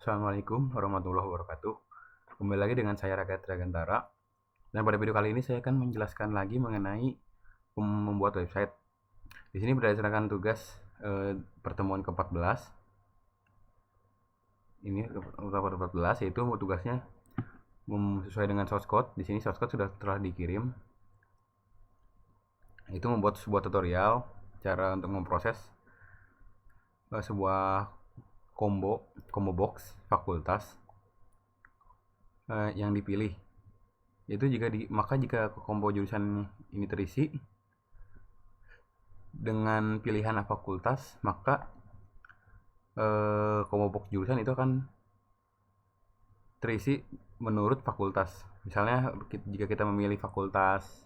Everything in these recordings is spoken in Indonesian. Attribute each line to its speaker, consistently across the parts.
Speaker 1: Assalamualaikum warahmatullahi wabarakatuh. Kembali lagi dengan saya Raga Tragantara. Dan pada video kali ini saya akan menjelaskan lagi mengenai membuat website. Di sini berdasarkan tugas pertemuan ke-14. Ini ke-14 yaitu tugasnya sesuai dengan source code. Di sini source code sudah telah dikirim. Itu membuat sebuah tutorial cara untuk memproses sebuah combo box fakultas yang dipilih. Itu maka jika combo jurusan ini terisi dengan pilihan fakultas, maka combo box jurusan itu akan terisi menurut fakultas. Misalnya jika kita memilih fakultas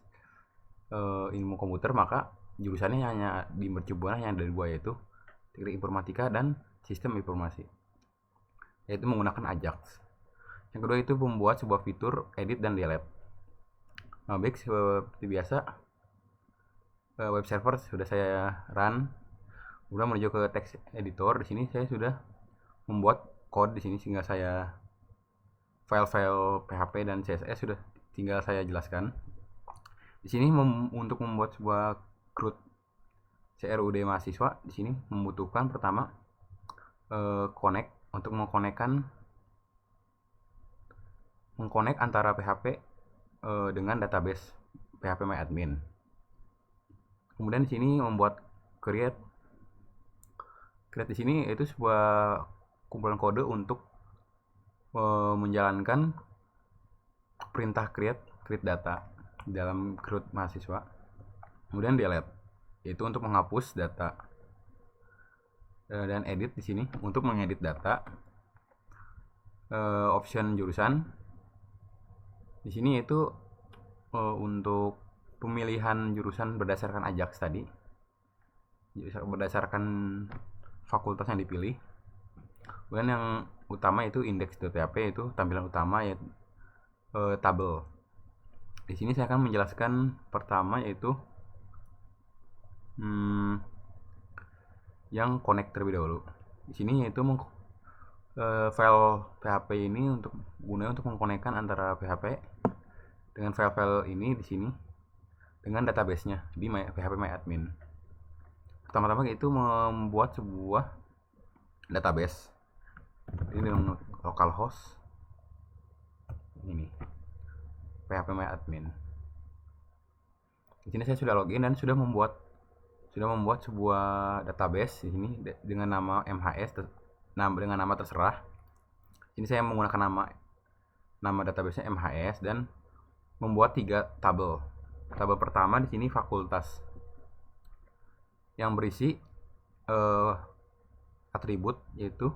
Speaker 1: ilmu komputer, maka jurusannya hanya di mercubuana hanya ada dua, yaitu teknik informatika dan sistem informasi, yaitu menggunakan Ajax. Yang kedua itu membuat sebuah fitur edit dan delete. Nah, baik, seperti biasa web server sudah saya run. Kemudian menuju ke text editor. Di sini saya sudah membuat code di sini sehingga saya file-file PHP dan CSS sudah tinggal saya jelaskan. Di sini untuk membuat sebuah CRUD CRUD mahasiswa, di sini membutuhkan pertama connect untuk mengconnect antara PHP dengan database phpMyAdmin. Kemudian di sini membuat create di sini itu sebuah kumpulan kode untuk menjalankan perintah create data dalam CRUD mahasiswa. Kemudian delete itu untuk menghapus data, dan edit di sini untuk mengedit data. Option jurusan di sini itu untuk pemilihan jurusan berdasarkan Ajax tadi, berdasarkan fakultas yang dipilih. Kemudian yang utama itu index.php, itu tampilan utama, yaitu tabel. Di sini saya akan menjelaskan pertama yaitu yang connect terlebih dahulu. Di sini yaitu file PHP ini gunanya untuk mengkonekkan antara PHP dengan file-file ini di sini dengan database-nya di phpMyAdmin. Pertama-tama itu membuat sebuah database ini dengan localhost ini phpMyAdmin. Di sini saya sudah login dan sudah membuat sebuah database di sini dengan nama MHS, dengan nama terserah. Ini saya menggunakan nama database-nya MHS dan membuat 3 tabel. Tabel pertama di sini fakultas yang berisi atribut, yaitu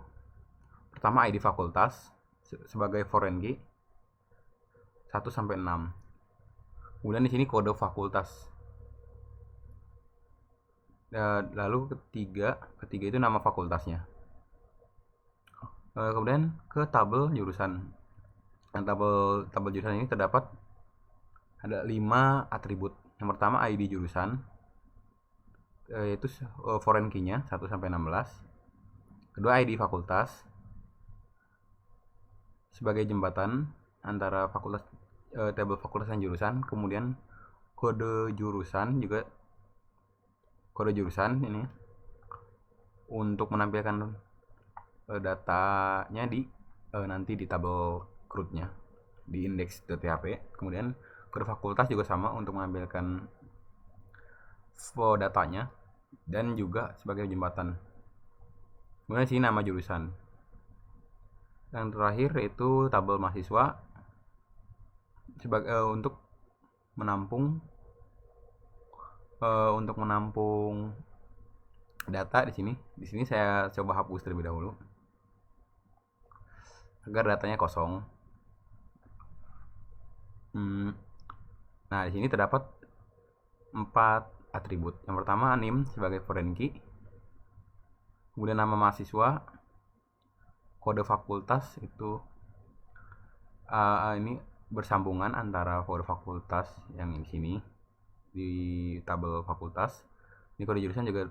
Speaker 1: pertama ID fakultas sebagai foreign key 1 sampai 6. Kemudian di sini kode fakultas. Lalu ketiga itu nama fakultasnya. Kemudian ke tabel jurusan. Dan tabel jurusan ini terdapat ada 5 atribut. Yang pertama ID jurusan, yaitu foreign key-nya 1 sampai 16. Kedua ID fakultas sebagai jembatan antara fakultas, tabel fakultas dan jurusan. Kemudian kode jurusan ini untuk menampilkan datanya nanti di tabel CRUD-nya di index.php. Kemudian kode fakultas juga sama untuk menampilkan datanya dan juga sebagai jembatan. Kemudian sini nama jurusan. Yang terakhir itu tabel mahasiswa untuk menampung data di sini. Di sini saya coba hapus terlebih dahulu agar datanya kosong. Nah, di sini terdapat 4 atribut. Yang pertama name sebagai foreign key, kemudian nama mahasiswa, kode fakultas itu ini bersambungan antara kode fakultas yang di sini di tabel fakultas. Ini kode jurusan juga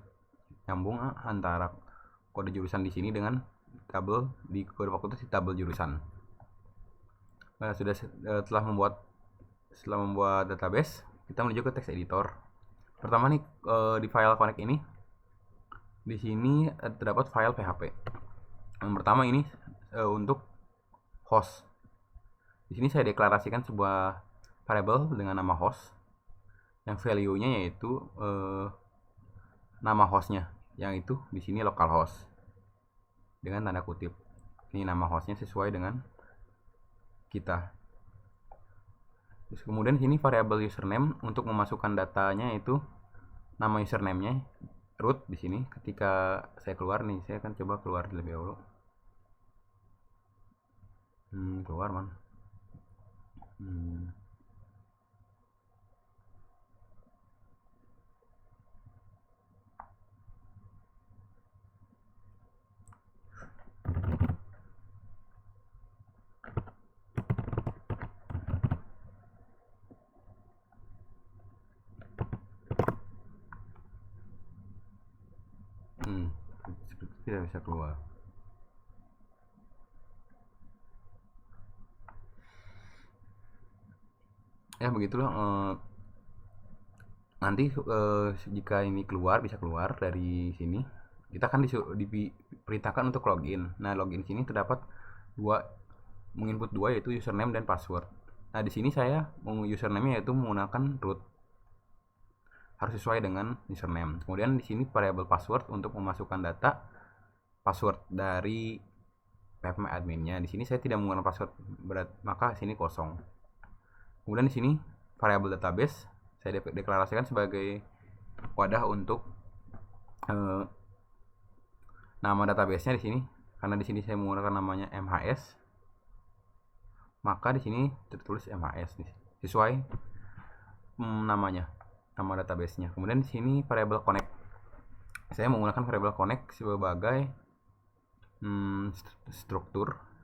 Speaker 1: nyambung antara kode jurusan di sini dengan kode fakultas di tabel jurusan. Setelah membuat database, kita menuju ke text editor. Pertama nih, di file connect ini, di sini terdapat file PHP. Yang pertama ini untuk host. Di sini saya deklarasikan sebuah variable dengan nama host, yang value-nya yaitu nama hostnya, yang itu di sini localhost dengan tanda kutip. Ini nama hostnya sesuai dengan kita. Terus kemudian sini variabel username, untuk memasukkan datanya itu nama username-nya root di sini. Ketika saya keluar nih, saya akan coba keluar terlebih dahulu. Keluar man. Seperti tidak bisa keluar. Ya begitulah. Nanti jika ini bisa keluar dari sini, kita akan diperintahkan untuk login. Nah, login sini terdapat menginput dua, yaitu username dan password. Nah, di sini saya username yaitu menggunakan root, harus sesuai dengan username. Kemudian di sini variabel password untuk memasukkan data password dari PHP adminnya. Di sini saya tidak menggunakan password, maka sini kosong. Kemudian di sini variabel database saya deklarasikan sebagai wadah untuk nama database-nya di sini. Karena di sini saya menggunakan namanya MHS, maka di sini tertulis MHS sesuai namanya, nama database-nya. Kemudian di sini variabel connect, saya menggunakan variabel connect sebagai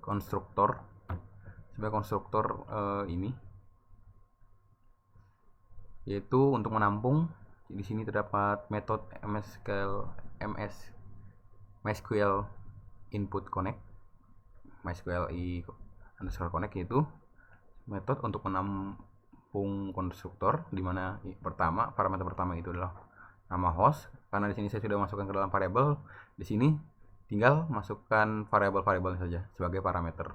Speaker 1: konstruktor ini, yaitu untuk menampung. Di sini terdapat metode MySQL input connect, MySQL _connect, yaitu metode untuk menampung konstruktor, di mana parameter pertama itu adalah nama host. Karena di sini saya sudah masukkan ke dalam variabel, di sini tinggal masukkan variabel saja sebagai parameter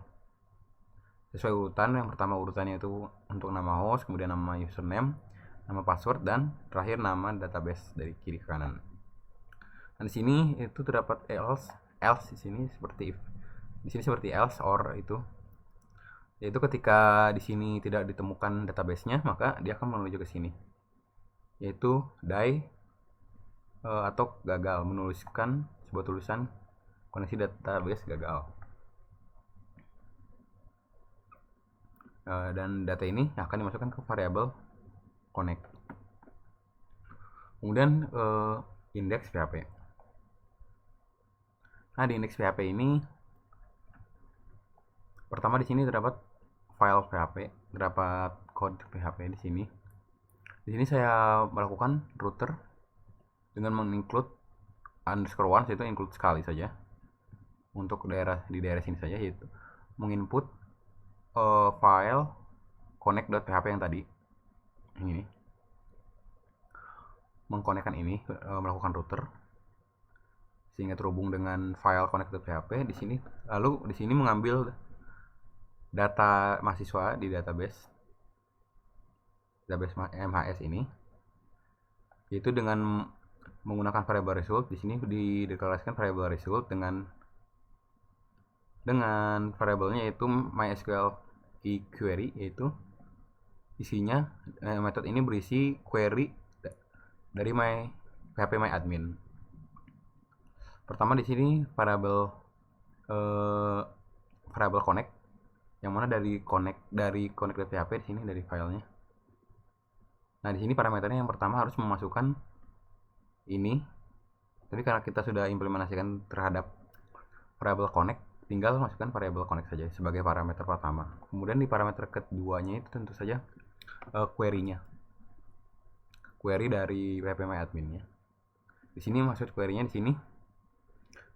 Speaker 1: sesuai urutan. Yang pertama urutannya itu untuk nama host, kemudian nama username, nama password, dan terakhir nama database dari kiri ke kanan. Dan di sini itu terdapat else di sini seperti if. Di sini seperti else or, itu yaitu ketika di sini tidak ditemukan database-nya, maka dia akan menuju ke sini, yaitu die atau gagal, menuliskan sebuah tulisan koneksi database gagal. Dan data ini akan dimasukkan ke variabel connect. Kemudian index PHP. Nah, di index PHP ini pertama di sini terdapat file PHP, terdapat kode PHP di sini. Di sini saya melakukan router dengan menginclude _1, yaitu include sekali saja untuk di daerah sini saja, yaitu menginput file connect.php yang tadi ini, mengkonekkan ini, melakukan router sehingga terhubung dengan file connect.php di sini. Lalu di sini mengambil data mahasiswa di database MHS ini, yaitu dengan menggunakan variable result. Di sini dideklarasikan variable result dengan variabelnya yaitu MySQL query, yaitu isinya metode ini berisi query dari PHP MyAdmin. Pertama di sini variabel connect, yang mana dari connect.php di sini dari filenya. Nah, di sini parameternya yang pertama harus memasukkan ini. Tapi karena kita sudah implementasikan terhadap variabel connect, tinggal masukkan variabel connect saja sebagai parameter pertama. Kemudian di parameter keduanya itu tentu saja query-nya, query dari PHP MyAdmin-nya. Di sini maksud query-nya di sini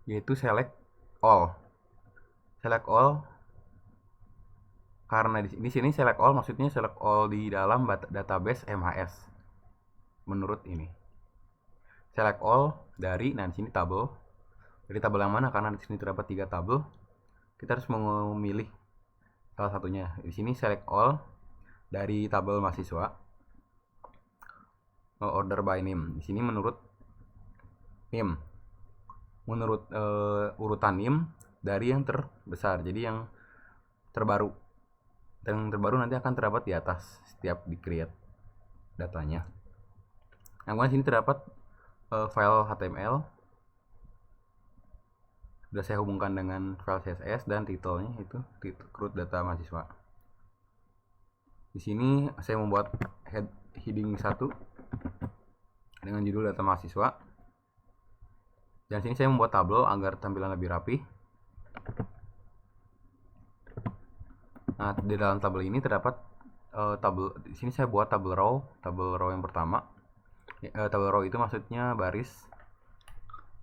Speaker 1: yaitu select all. select all, karena di sini select all maksudnya select all di dalam database MHS. Menurut ini select all dari, nah di sini tabel, dari tabel yang mana, karena di sini terdapat 3 tabel, kita harus memilih salah satunya. Di sini select all dari tabel mahasiswa, order by name. Di sini menurut name, menurut urutan name dari yang terbesar, jadi yang terbaru. Dan yang terbaru nanti akan terdapat di atas setiap di create datanya. Kemudian sini terdapat file HTML, sudah saya hubungkan dengan file CSS, dan titelnya itu root data mahasiswa. Di sini saya membuat heading 1 dengan judul data mahasiswa, dan sini saya membuat tabel agar tampilan lebih rapi. Nah, di dalam tabel ini terdapat tabel. Di sini saya buat tabel row yang pertama. Tabel row itu maksudnya baris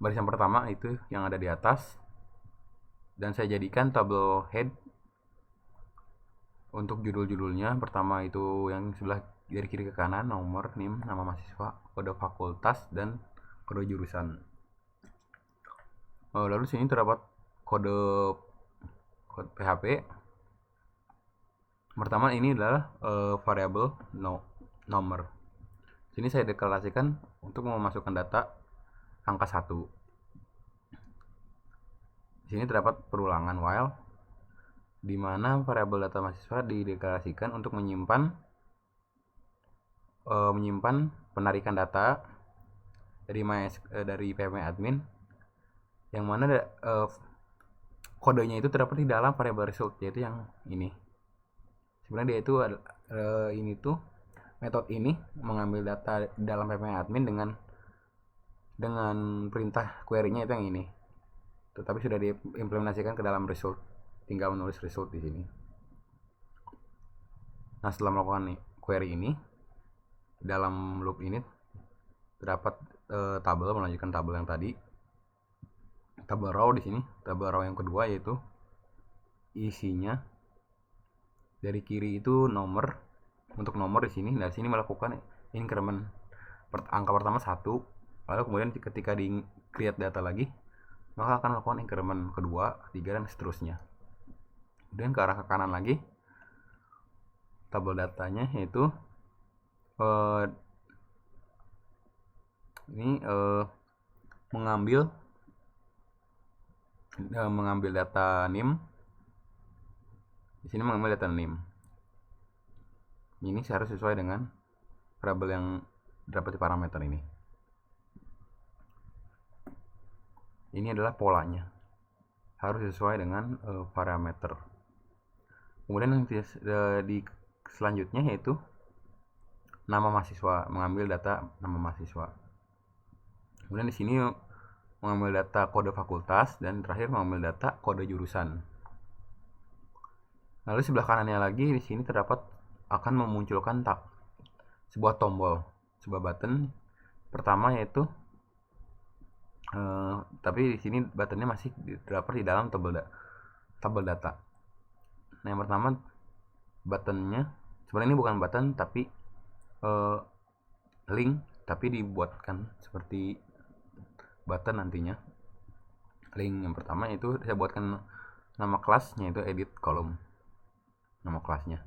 Speaker 1: yang pertama itu yang ada di atas, dan saya jadikan tabel head untuk judul-judulnya. Pertama itu yang sebelah dari kiri ke kanan, nomor, NIM, nama mahasiswa, kode fakultas, dan kode jurusan. Lalu sini terdapat kode PHP. Pertama ini adalah variabel nomor. Sini saya deklarasikan untuk memasukkan data angka 1. Di sini terdapat perulangan while, di mana variabel data mahasiswa dideklarasikan untuk menyimpan penarikan data dari PME-admin, yang mana kodenya itu terdapat di dalam variabel result, yaitu yang ini. Sebenarnya dia itu ini tuh metode ini mengambil data dalam PME-admin dengan perintah query-nya itu yang ini. Tetapi sudah diimplementasikan ke dalam result, tinggal menulis result di sini. Nah, setelah melakukan query ini, dalam loop ini terdapat tabel, melanjutkan tabel yang tadi, tabel row. Di sini tabel row yang kedua, yaitu isinya dari kiri itu nomor. Untuk nomor di sini, dari sini melakukan increment angka pertama 1, lalu kemudian ketika di create data lagi, maka akan melakukan increment kedua, ketiga, dan seterusnya. Kemudian ke arah ke kanan lagi, tabel datanya yaitu ini mengambil data NIM. Di sini mengambil data NIM. Ini harus sesuai dengan variabel yang dapat di parameter ini. Ini adalah polanya, harus sesuai dengan parameter. Kemudian yang di selanjutnya yaitu nama mahasiswa, mengambil data nama mahasiswa. Kemudian di sini mengambil data kode fakultas, dan terakhir mengambil data kode jurusan. Lalu sebelah kanannya lagi, di sini terdapat akan memunculkan sebuah tombol, sebuah button pertama, yaitu tapi di sini buttonnya masih terdapat di dalam tabel data. Nah, yang pertama buttonnya sebenarnya ini bukan button tapi link, tapi dibuatkan seperti button nantinya. Link yang pertama itu saya buatkan nama kelasnya itu edit column, nama kelasnya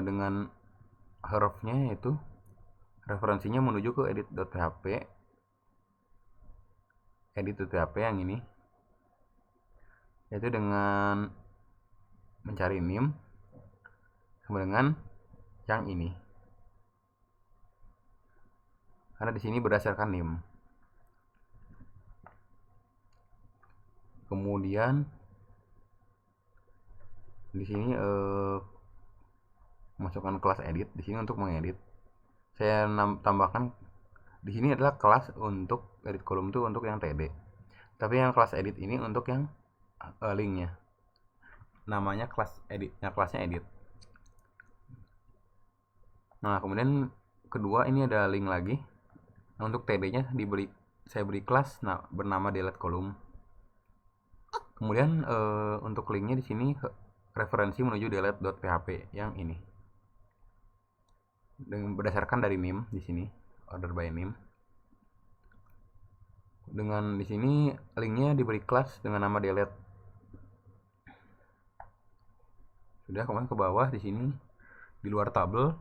Speaker 1: dengan hurufnya yaitu referensinya menuju ke edit.php yang ini, yaitu dengan mencari NIM sama dengan yang ini, karena di sini berdasarkan NIM. Kemudian di sini masukkan kelas edit di sini untuk mengedit. Saya tambahkan di sini adalah kelas untuk edit kolom itu untuk yang TD, tapi yang kelas edit ini untuk yang linknya, namanya kelas editnya, kelasnya edit. Nah, kemudian kedua ini ada link lagi. Nah, untuk TD nya saya beri kelas bernama delete column. Kemudian untuk linknya di sini referensi menuju delete.php yang ini. Dengan berdasarkan dari name di sini, order by name. Dengan di sini linknya diberi kelas dengan nama delete. Sudah, kemudian ke bawah di sini di luar tabel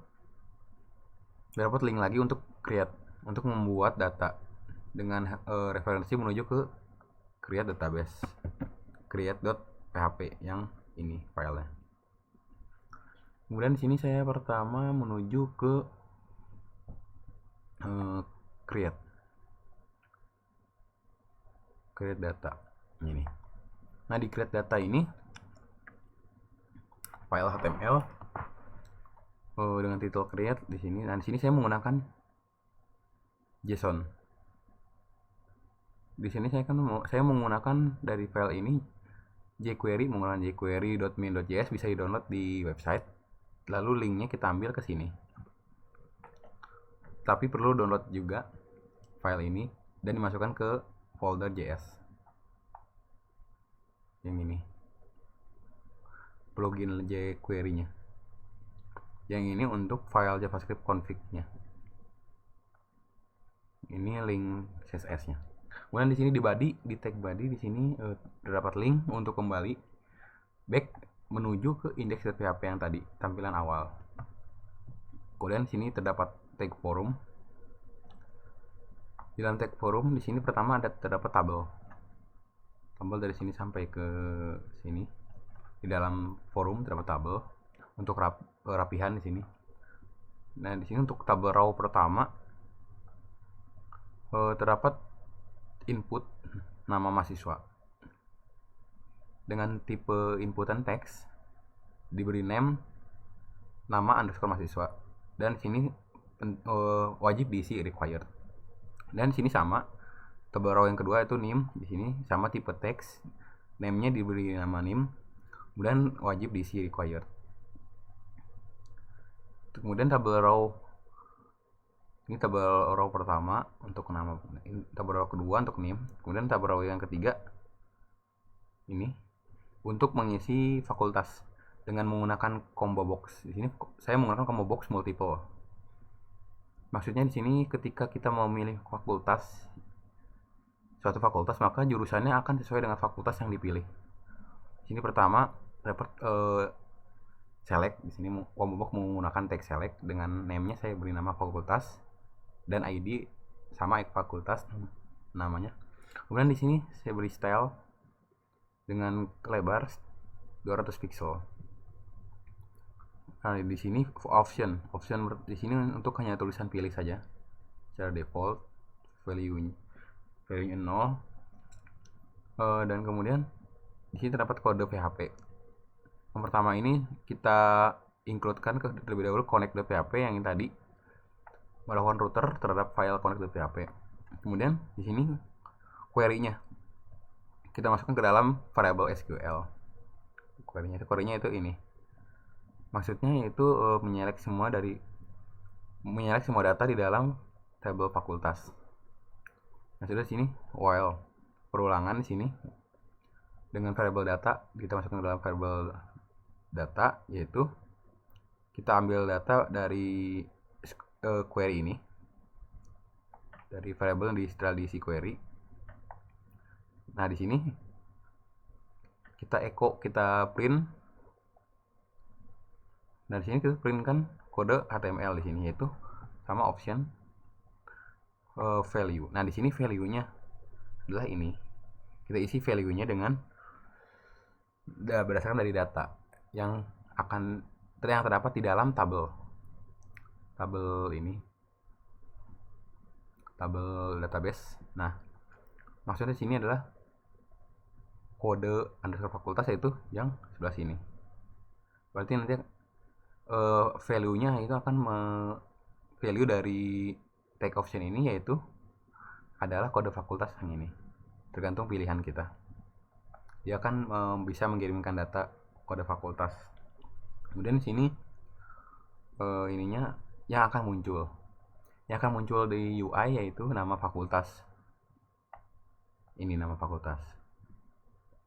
Speaker 1: dapat link lagi untuk create, untuk membuat data dengan referensi menuju ke create database, create.php yang ini filenya. Kemudian di sini saya pertama menuju ke create data ini. Nah, di create data ini file HTML dengan titel create di sini. Nah, di sini saya menggunakan JSON. Di sini saya menggunakan dari file ini jQuery, menggunakan jQuery.min.js, bisa di-download di website. Lalu linknya kita ambil ke sini. Tapi perlu download juga file ini dan dimasukkan ke folder JS. Yang ini. Plugin jQuery-nya. Yang ini untuk file JavaScript config-nya. Ini link CSS-nya. Kemudian di sini di body, di tag body di sini terdapat link untuk kembali back menuju ke index.php yang tadi, tampilan awal. Kemudian di sini terdapat tag forum. Di dalam tag forum di sini pertama terdapat tabel. Tabel dari sini sampai ke sini. Di dalam forum terdapat tabel untuk rapihan di sini. Nah, di sini untuk tabel row pertama terdapat input nama mahasiswa dengan tipe inputan teks, diberi name, nama underscore mahasiswa, dan sini wajib diisi required. Dan sini sama tabel row yang kedua itu name, di sini sama tipe teks, name-nya diberi nama name, kemudian wajib diisi required. Kemudian tabel row ini tabel row pertama untuk nama, tabel row kedua untuk name, kemudian tabel row yang ketiga ini untuk mengisi fakultas dengan menggunakan combo box. Di sini saya menggunakan combo box multiple. Maksudnya di sini ketika kita mau memilih fakultas, suatu fakultas, maka jurusannya akan sesuai dengan fakultas yang dipilih. Di sini pertama dapat select. Di sini combo box menggunakan tag select dengan name-nya saya beri nama fakultas dan ID sama fakultas namanya. Kemudian di sini saya beri style dengan lebar 200 pixel. Nah, di sini option di sini untuk hanya tulisan pilih saja. Secara default value-nya 0. Dan kemudian di sini terdapat kode PHP. Yang pertama ini kita include-kan terlebih dahulu connect.php yang tadi melakukan router terhadap file connect.php. Kemudian di sini query-nya kita masukkan ke dalam variable SQL. Query-nya itu ini. Maksudnya yaitu menyelect semua data di dalam tabel fakultas. Nah, sudah sini while perulangan di sini dengan variable data kita masukkan ke dalam variable data, yaitu kita ambil data dari query ini, dari variable yang setelah diisi query. Nah, di sini kita print. Nah, di sini kita printkan kode HTML di sini, yaitu sama option value. Nah, di sini value-nya adalah ini. Kita isi value-nya dengan berdasarkan dari data yang terdapat di dalam tabel ini, tabel database. Nah, maksudnya sini adalah kode underscore fakultas, yaitu yang sebelah sini. Berarti nanti value-nya itu akan value dari tag option ini, yaitu adalah kode fakultas yang ini. Tergantung pilihan kita. Dia akan bisa mengirimkan data kode fakultas. Kemudian di sini ininya yang akan muncul di UI, yaitu nama fakultas. Ini nama fakultas.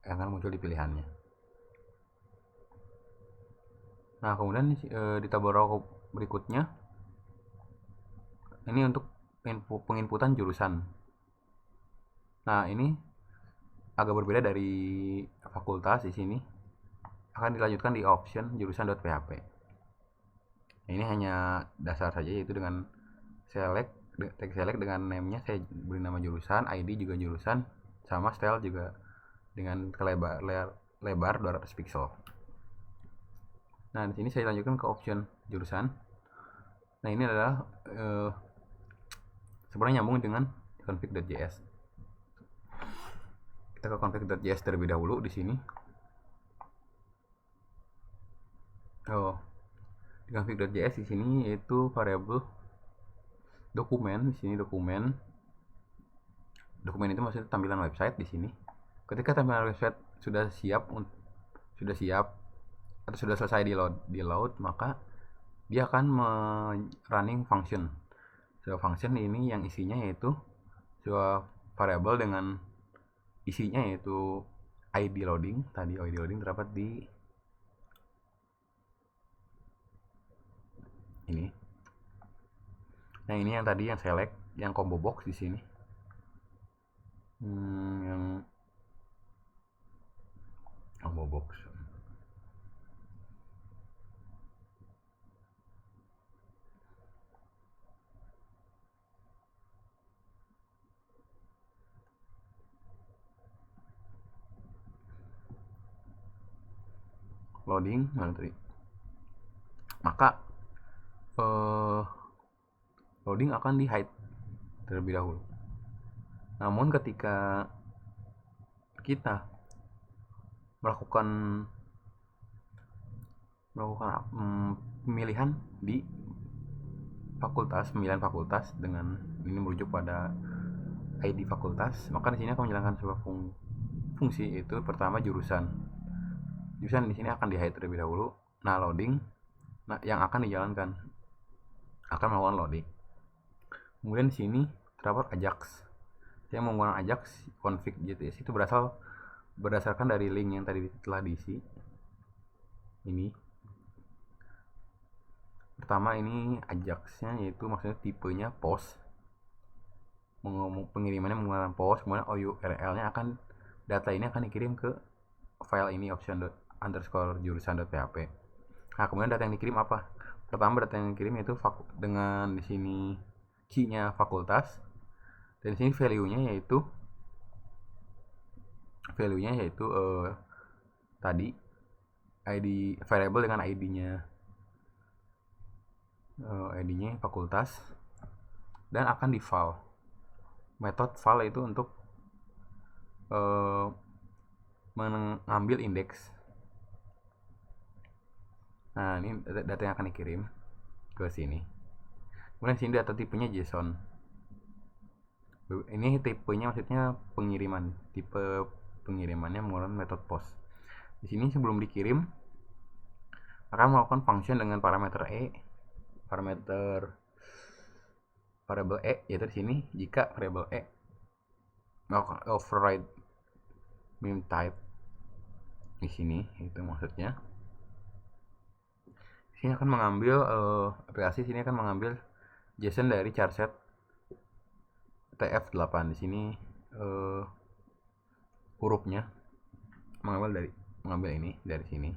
Speaker 1: yang akan muncul di pilihannya. Nah, kemudian di tabel berikutnya ini untuk penginputan jurusan. Nah, ini agak berbeda dari fakultas. Di sini akan dilanjutkan di option jurusan.php. Ini hanya dasar saja, yaitu dengan select dengan name-nya saya beri nama jurusan, ID juga jurusan, sama style juga dengan lebar 200 pixel. Nah, di sini saya lanjutkan ke option jurusan. Nah, ini adalah sebenarnya nyambung dengan config.js. Kita ke config.js terlebih dahulu di sini. Di config.js di sini yaitu variabel dokumen. Di sini dokumen itu maksudnya tampilan website. Di sini ketika tampilan website sudah siap atau sudah selesai di load, maka dia akan running function. Function ini yang isinya yaitu sebuah variabel dengan isinya yaitu ID loading. Tadi ID loading terdapat di ini. Nah, ini yang tadi yang select, yang combo box di sini. Yang combo box. Loading nanti. Maka loading akan di hide terlebih dahulu. Namun ketika kita melakukan pemilihan di pemilihan fakultas dengan ini merujuk pada ID fakultas, maka di sini akan menjalankan sebuah fungsi, yaitu pertama jurusan di sini akan di hide terlebih dahulu. Nah, loading yang akan dijalankan akan melakukan loading. Kemudian di sini terdapat Ajax. Saya menggunakan Ajax config JTS itu berdasarkan dari link yang tadi telah diisi. Ini pertama, ini Ajaxnya yaitu maksudnya tipenya post, pengirimannya menggunakan post. Kemudian URL-nya data ini akan dikirim ke file ini option_jurusan.php. Nah, kemudian data yang dikirim apa? Pertama, data yang dikirim yaitu dengan di sini key-nya fakultas, dan di sini value-nya yaitu tadi ID variable dengan ID-nya fakultas, dan akan di val. Metode val itu untuk mengambil indeks. Nah, ini data yang akan dikirim ke sini. Kemudian sini data tipenya JSON. Ini tipenya maksudnya pengiriman, tipe pengirimannya menggunakan metode post. Di sini sebelum dikirim akan melakukan function dengan parameter variable yaitu di sini jika variable melakukan override meme type di sini, itu maksudnya. Di sini akan mengambil aplikasi sini akan mengambil JSON dari charset TF8. Di sini hurufnya mengambil ini dari sini,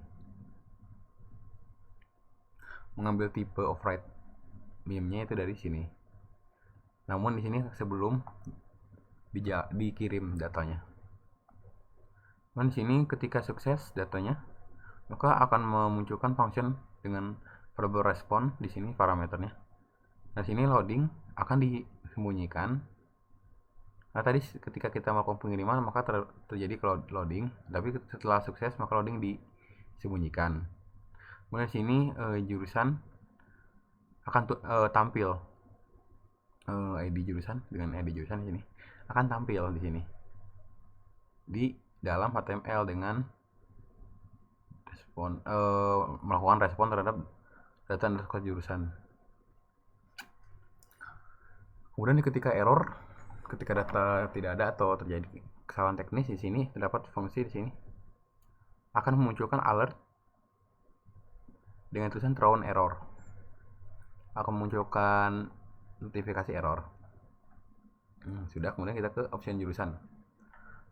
Speaker 1: mengambil tipe override meme-nya itu dari sini. Namun di sini sebelum dikirim datanya. Dan di sini ketika sukses datanya, maka akan memunculkan function dengan variable respon di sini parameternya. Nah, sini loading akan disembunyikan. Nah, tadi ketika kita melakukan pengiriman maka terjadi loading, tapi setelah sukses maka loading disembunyikan. Kemudian sini jurusan akan tampil, ID jurusan dengan ID jurusan di sini akan tampil di sini di dalam HTML dengan melakukan respon terhadap data underscore jurusan. Kemudian ketika error, ketika data tidak ada atau terjadi kesalahan teknis di sini terdapat fungsi di sini akan memunculkan alert dengan tulisan thrown error, akan memunculkan notifikasi error. Sudah, kemudian kita ke option jurusan.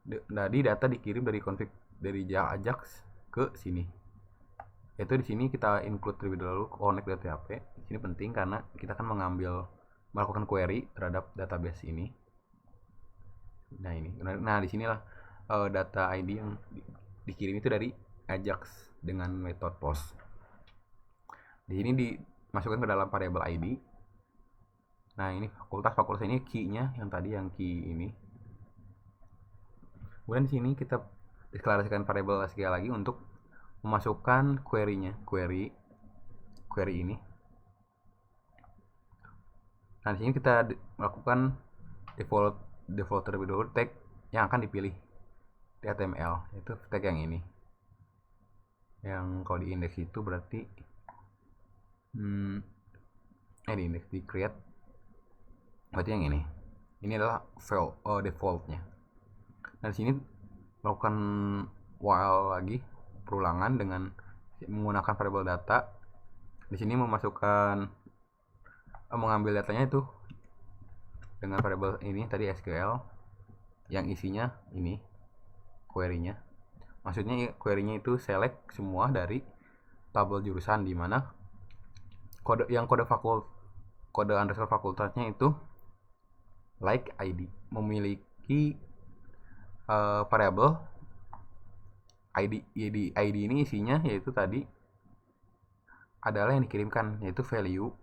Speaker 1: Tadi data dikirim dari config dari Ajax ke sini. Yaitu di sini kita include terlebih dahulu connect.php. Di sini penting karena kita akan melakukan query terhadap database ini. Nah, ini. Nah, di sinilah data ID yang dikirim itu dari Ajax dengan metode post. Di sini dimasukkan ke dalam variabel ID. Nah, ini fakultas ini key-nya yang tadi, yang key ini. Kemudian di sini kita deklarasikan variabel sekali lagi untuk memasukkan query-nya, query ini. Nah, di sini kita melakukan default terlebih dahulu tag yang akan dipilih di HTML, yaitu tag yang ini. Yang kalau di index itu berarti di index di create berarti yang ini. Ini adalah defaultnya. Nah, di sini melakukan while lagi perulangan dengan menggunakan variabel data. Di sini mengambil datanya itu dengan variabel ini tadi SQL yang isinya ini query-nya. Maksudnya query-nya itu select semua dari tabel jurusan, di mana kode underscore fakultasnya itu like ID, memiliki variabel ID ini isinya yaitu tadi adalah yang dikirimkan, yaitu value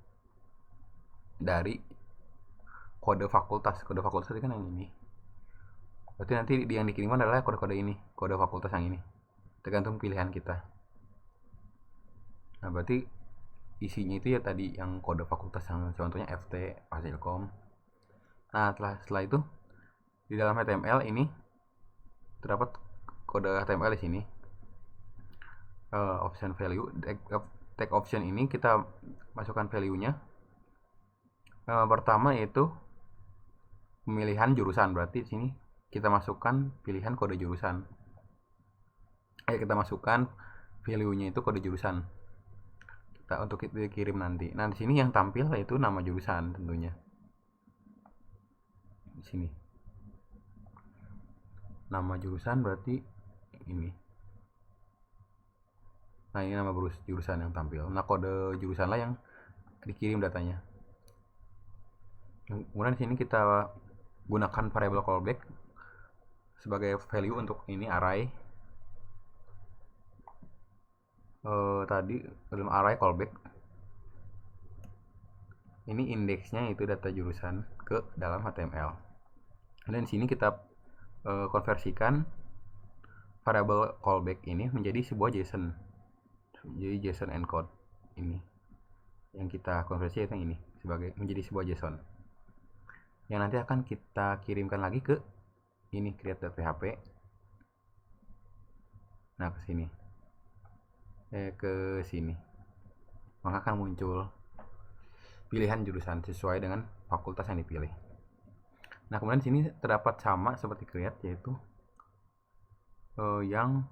Speaker 1: dari kode fakultas itu kan yang ini. Berarti nanti yang dikirimkan adalah kode-kode ini, kode fakultas yang ini, tergantung pilihan kita. Nah, berarti isinya itu ya tadi yang kode fakultas, yang contohnya FT, Fasilkom. Nah, setelah itu di dalam HTML ini terdapat kode HTML di sini. Option value, tag option ini kita masukkan value-nya. Pertama yaitu pemilihan jurusan, berarti di sini kita masukkan pilihan kode jurusan. Kita masukkan value-nya itu kode jurusan. Untuk dikirim nanti. Nah, di sini yang tampil yaitu nama jurusan tentunya. Di sini. Nama jurusan berarti ini. Nah, ini nama jurusan yang tampil. Nah, kode jurusan lah yang dikirim datanya. Kemudian di sini kita gunakan variabel callback sebagai value untuk ini array. Tadi dalam array callback ini indeksnya itu data jurusan ke dalam HTML. Dan di sini kita konversikan variabel callback ini menjadi sebuah JSON. Jadi JSON encode ini yang kita konversi itu ini menjadi sebuah JSON yang nanti akan kita kirimkan lagi ke ini create.php. Nah, ke sini maka akan muncul pilihan jurusan sesuai dengan fakultas yang dipilih. Nah, kemudian di sini terdapat sama seperti create, yaitu yang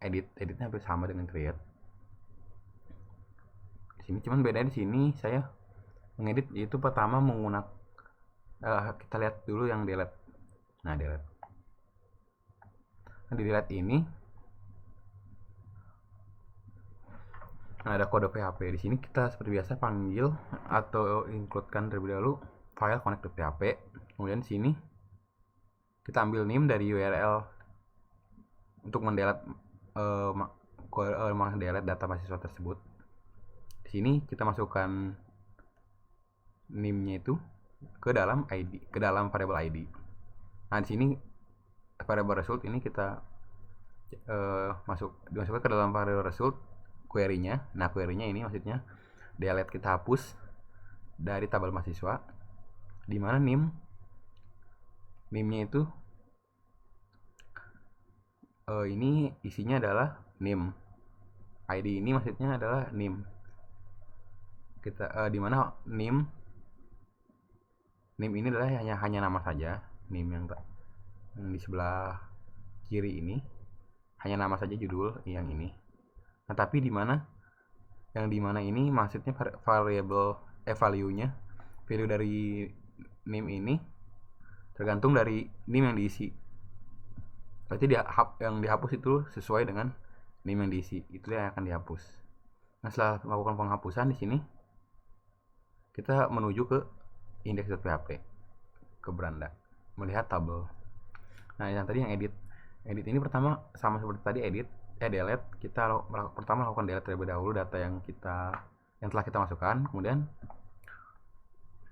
Speaker 1: editnya hampir sama dengan create. Di sini cuman beda di sini saya mengedit yaitu pertama menggunakan kita lihat dulu yang delete. Nah, delete. Nah, di delete ini ada kode PHP. Di sini kita seperti biasa panggil atau includekan terlebih dahulu file connect.php. Kemudian di sini kita ambil name dari URL untuk mendelete data mahasiswa tersebut. Di sini kita masukkan name-nya itu ke dalam variabel ID. Nah, di sini variabel result ini kita dimasukkan ke dalam variabel result query-nya. Nah, query-nya ini maksudnya delete kita hapus dari tabel mahasiswa, di mana name-nya itu ini isinya adalah name. ID ini maksudnya adalah name. Kita di mana name ini adalah hanya nama saja, name yang Yang di sebelah kiri ini hanya nama saja, judul yang ini. Nah, tapi di mana ini maksudnya variable value-nya, value dari name ini tergantung dari name yang diisi. Berarti yang dihapus itu sesuai dengan name yang diisi, itu yang akan dihapus. Nah, setelah melakukan penghapusan di sini kita menuju ke index.php, ke beranda, melihat tabel. Nah, yang tadi yang edit ini pertama sama seperti tadi, delete. Kita pertama lakukan delete terlebih dahulu data yang telah kita masukkan. Kemudian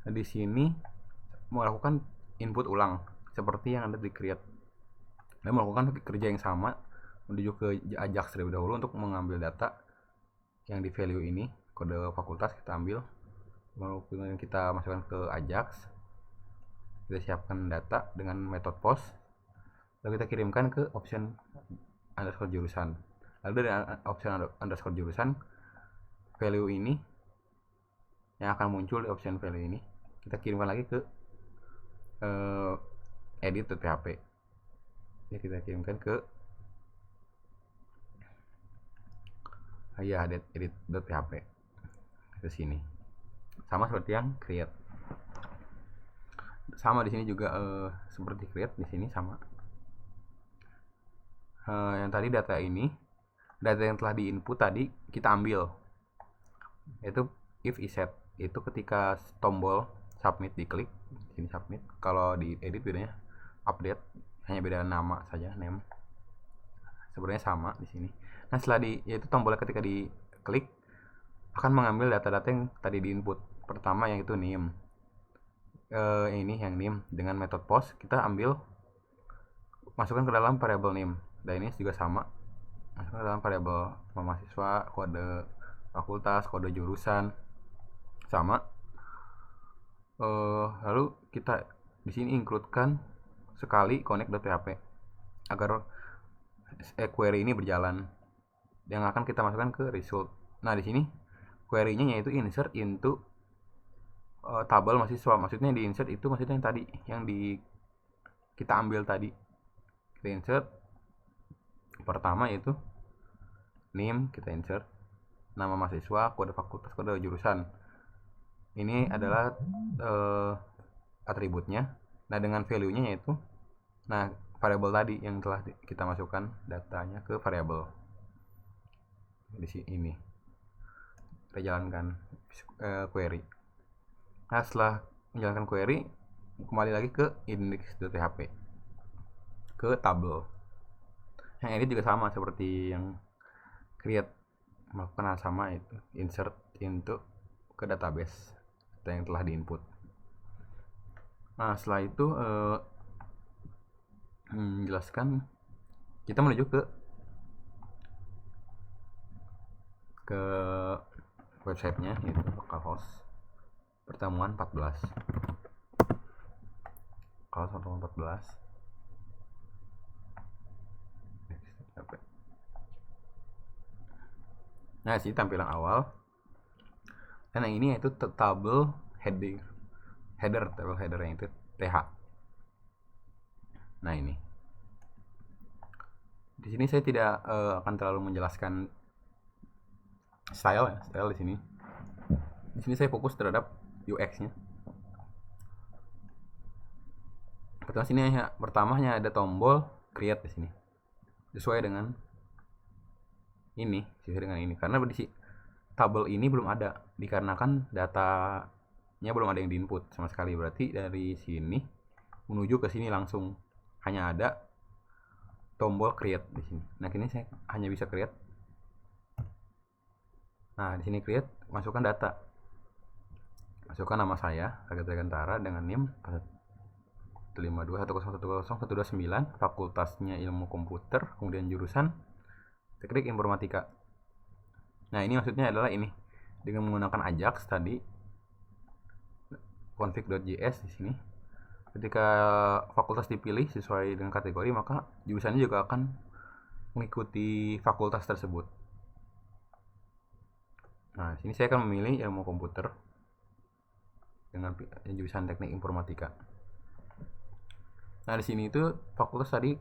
Speaker 1: di sini melakukan input ulang seperti yang ada di create, dan melakukan kerja yang sama menuju ke Ajax terlebih dahulu untuk mengambil data yang di value ini, kode fakultas kita ambil, kemudian kita masukkan ke Ajax. Kita siapkan data dengan metode post, lalu kita kirimkan ke option underscore jurusan. Lalu dari option underscore jurusan, value ini yang akan muncul di option value ini kita kirimkan lagi ke edit.php. Ya, kita kirimkan ke edit.php ke sini. Sama seperti yang create. Sama di sini juga seperti create, di sini sama. Yang tadi data yang telah diinput tadi kita ambil, yaitu if iset. Itu ketika tombol submit diklik, sini submit. Kalau di edit bedanya update, hanya beda nama saja, name. Sebenarnya sama di sini. Nah, yaitu tombolnya ketika diklik akan mengambil data-data yang tadi diinput. Pertama yang itu name. Ini yang name dengan metode post kita ambil, masukkan ke dalam variable name. Dan ini juga sama, masukkan ke dalam variable mahasiswa, kode fakultas, kode jurusan, sama. Lalu kita di sini include-kan sekali connect.php agar query ini berjalan, yang akan kita masukkan ke result. Nah, di sini query-nya yaitu insert into tabel mahasiswa. Maksudnya di insert itu maksudnya yang tadi yang kita ambil tadi. Kita insert pertama yaitu name, kita insert nama mahasiswa, kode fakultas, kode jurusan. Ini adalah atributnya. Nah, dengan value-nya yaitu variable tadi yang telah kita masukkan datanya ke variable di sini. Ini kita jalankan query. Nah, setelah menjalankan query, kembali lagi ke index.php, ke tabel. Yang edit juga sama seperti yang create, melakukan hal sama, itu insert into ke database data yang telah diinput. Nah, setelah itu menjelaskan, kita menuju ke websitenya, yaitu localhost pertemuan 14. Kalau pertemuan 14 nah, sini tampilan awal. Dan yang ini yaitu tabel tabel header yang itu TH. Nah, ini di sini saya tidak akan terlalu menjelaskan style di sini. Di sini saya fokus terhadap UX-nya. Pertama hanya ada tombol create di sini. Sesuai dengan ini, karena di tabel ini belum ada, dikarenakan datanya belum ada yang diinput sama sekali. Berarti dari sini menuju ke sini langsung hanya ada tombol create di sini. Nah, ini saya hanya bisa create. Nah, di sini create, masukkan data. Masukkan nama saya, Raga Gantara, dengan NIM 152.101.129, fakultasnya ilmu komputer, kemudian jurusan teknik informatika. Nah, ini maksudnya adalah ini dengan menggunakan Ajax tadi, config.js di sini. Ketika fakultas dipilih sesuai dengan kategori, maka jurusannya juga akan mengikuti fakultas tersebut. Nah, sini saya akan memilih ilmu komputer dengan jurusan teknik informatika. Nah, di sini itu fakultas tadi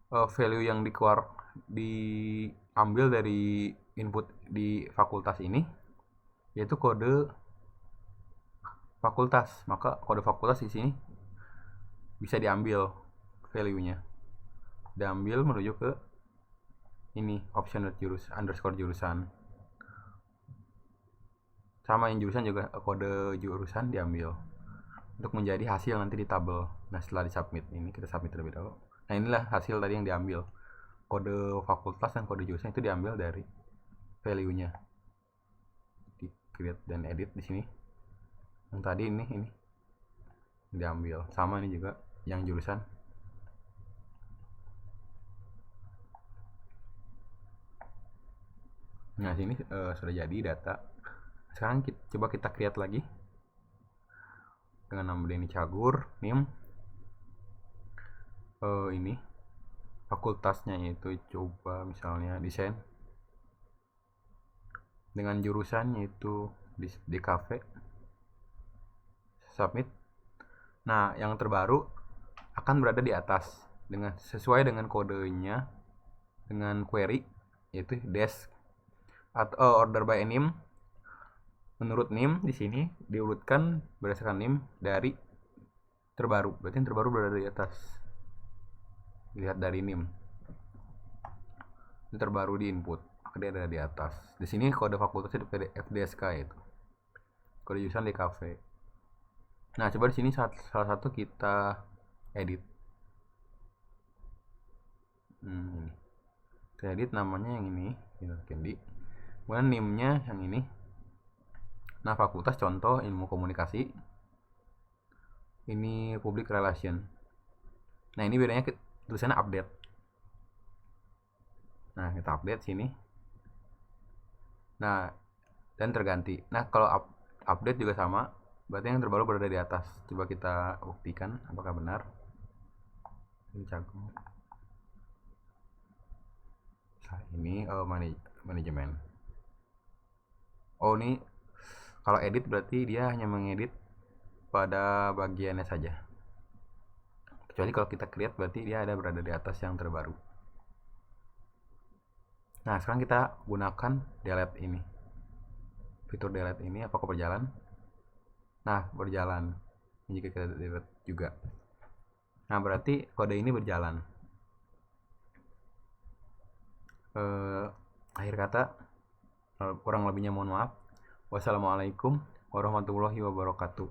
Speaker 1: value yang diambil dari input di fakultas ini yaitu kode fakultas. Maka kode fakultas di sini bisa diambil value-nya. Diambil menuju ke ini option underscore jurusan. Sama yang jurusan juga kode jurusan diambil untuk menjadi hasil nanti di tabel. Nah, setelah disubmit ini kita submit terlebih dahulu. Nah, inilah hasil tadi yang diambil. Kode fakultas dan kode jurusan itu diambil dari value-nya. Di create dan edit di sini. Yang tadi ini diambil. Sama ini juga yang jurusan. Nah, sini sudah jadi data. Sekarang coba kita create lagi dengan nama Denny Cagur, NIM ini fakultasnya itu coba misalnya desain, dengan jurusan yaitu di cafe, submit. Nah, yang terbaru akan berada di atas dengan sesuai dengan kodenya dengan query yaitu desk atau order by NIM. Menurut NIM di sini diurutkan berdasarkan NIM dari terbaru. Berarti yang terbaru berada di atas. Lihat dari NIM. Ini terbaru di input. Maka dia ada di atas. Di sini kode fakultasnya di FDSK itu. Kode jurusan di cafe. Nah, coba di sini salah satu kita edit. Kita edit namanya yang ini, Candy. Kemudian NIM-nya yang ini. Nah, fakultas contoh ilmu komunikasi. Ini public relation. Nah, ini bedanya tulisannya update. Nah, kita update sini. Nah, dan terganti. Nah, kalau update juga sama, berarti yang terbaru berada di atas. Coba kita buktikan apakah benar. Ini Cagur. Nah, ini manajemen. Oh, ini kalau edit berarti dia hanya mengedit pada bagiannya saja. Kecuali kalau kita create berarti dia ada berada di atas yang terbaru. Nah, sekarang kita gunakan delete ini. Fitur delete ini apakah berjalan? Nah, berjalan. Jika kita delete juga. Nah, berarti kode ini berjalan. Akhir kata, kurang lebihnya mohon maaf. Wassalamualaikum warahmatullahi wabarakatuh.